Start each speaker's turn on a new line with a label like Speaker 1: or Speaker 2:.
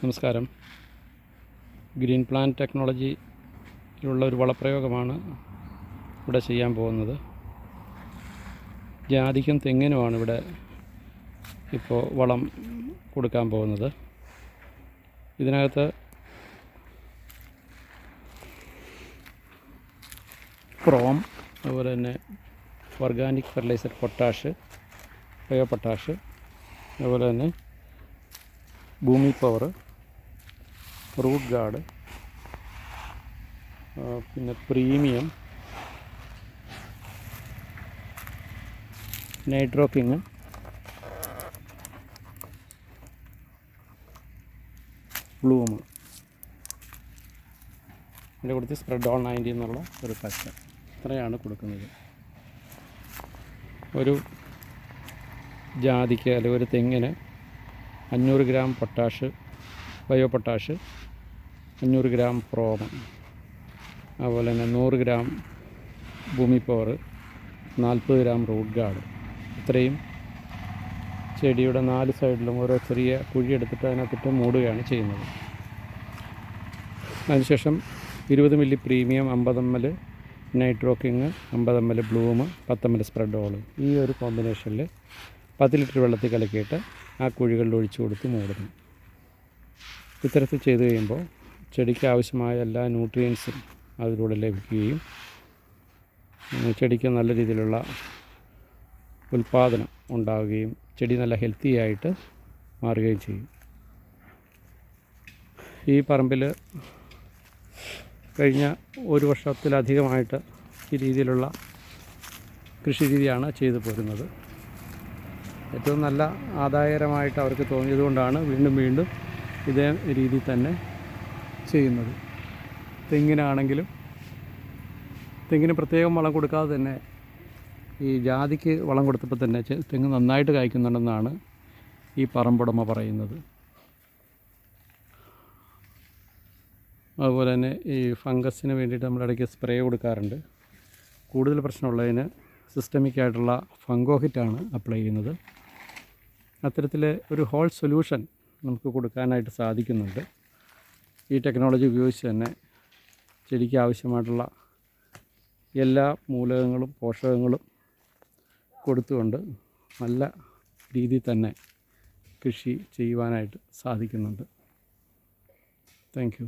Speaker 1: നമസ്കാരം. Green plant ടെക്നോളജിയിലുള്ള ഒരു വളപ്രയോഗമാണ് ഇവിടെ ചെയ്യാൻ പോകുന്നത്. ജാതിക്കും തെങ്ങിനുമാണ് ഇവിടെ ഇപ്പോൾ വളം കൊടുക്കാൻ പോകുന്നത്. ഇതിനകത്ത് ക്രോം, അതുപോലെ തന്നെ organic fertiliser potash, bio potash, അതുപോലെ തന്നെ ഭൂമി പവർ, റൂട്ട് ഗാർഡ്, പിന്നെ പ്രീമിയം, നൈട്രോ കിങ്, ബ്ലൂം, ഇതിൻ്റെ കൊടുത്ത് സ്പ്രെഡ് ഓൾ 90 എന്നുള്ള ഒരു പച്ച, ഇത്രയാണ് കൊടുക്കുന്നത്. ഒരു ജാതിക്ക് അല്ലെങ്കിൽ ഒരു തെങ്ങിന് 500 gram potash, bio potash, 500 gram PROM, അതുപോലെ തന്നെ 100 ഗ്രാം ഭൂമി പവർ, 40 ഗ്രാം റൂട്ട് ഗാർഡ്, ഇത്രയും ചെടിയുടെ 4 സൈഡിലും ഓരോ ചെറിയ കുഴി എടുത്തിട്ട് അതിനകത്തിട്ട് മൂടുകയാണ് ചെയ്യുന്നത്. അതിനുശേഷം 20 milli premium, 50 ml nitro king, 50 ml Bloom, 10 ml spread all, ഈ ഒരു കോമ്പിനേഷനിൽ 10 ലിറ്റർ വെള്ളത്തിൽ കലക്കിയിട്ട് ആ കുഴികളിൽ ഒഴിച്ചു കൊടുത്ത് മൂടുന്നു. ഇത്തരത്തിൽ ചെയ്ത് കഴിയുമ്പോൾ ചെടിക്ക് ആവശ്യമായ എല്ലാ ന്യൂട്രിയൻസും അതിലൂടെ ലഭിക്കുകയും ചെടിക്ക് നല്ല രീതിയിലുള്ള ഉൽപ്പാദനം ഉണ്ടാവുകയും ചെടി നല്ല ഹെൽത്തി ആയിട്ട് മാറുകയും ചെയ്യും. ഈ പറമ്പിൽ കഴിഞ്ഞ ഒരു വർഷത്തിലധികമായിട്ട് ഈ രീതിയിലുള്ള കൃഷി രീതിയാണ് ചെയ്തു പോരുന്നത്. ഏറ്റവും നല്ല ആദായകരമായിട്ട് അവർക്ക് തോന്നിയതുകൊണ്ടാണ് വീണ്ടും വീണ്ടും ഇതേ രീതിയിൽ തന്നെ ചെയ്യുന്നത്. തെങ്ങിനാണെങ്കിലും തെങ്ങിന് പ്രത്യേകം വളം കൊടുക്കാതെ തന്നെ ഈ ജാതിക്ക് വളം കൊടുത്തപ്പോൾ തന്നെ തെങ്ങ് നന്നായിട്ട് കായ്ക്കുന്നുണ്ടെന്നാണ് ഈ പറമ്പുടമ പറയുന്നത്. അതുപോലെ തന്നെ ഈ ഫംഗസിന് വേണ്ടിയിട്ട് നമ്മൾ ഇടയ്ക്ക് സ്പ്രേ കൊടുക്കാറുണ്ട്. കൂടുതൽ പ്രശ്നമുള്ളതിന് സിസ്റ്റമിക് ആയിട്ടുള്ള ഫംഗോ ഹിറ്റാണ് അപ്ലൈ ചെയ്യുന്നത്. അത്തരത്തിൽ ഒരു ഹോൾ സൊല്യൂഷൻ നമുക്ക് കൊടുക്കാനായിട്ട് സാധിക്കുന്നുണ്ട്. ഈ ടെക്നോളജി ഉപയോഗിച്ച് തന്നെ ചെടിക്ക് ആവശ്യമായിട്ടുള്ള എല്ലാ മൂലകങ്ങളും പോഷകങ്ങളും കൊടുത്തുകൊണ്ട് നല്ല രീതിയിൽ തന്നെ കൃഷി ചെയ്യുവാനായിട്ട് സാധിക്കുന്നുണ്ട്. Thank you.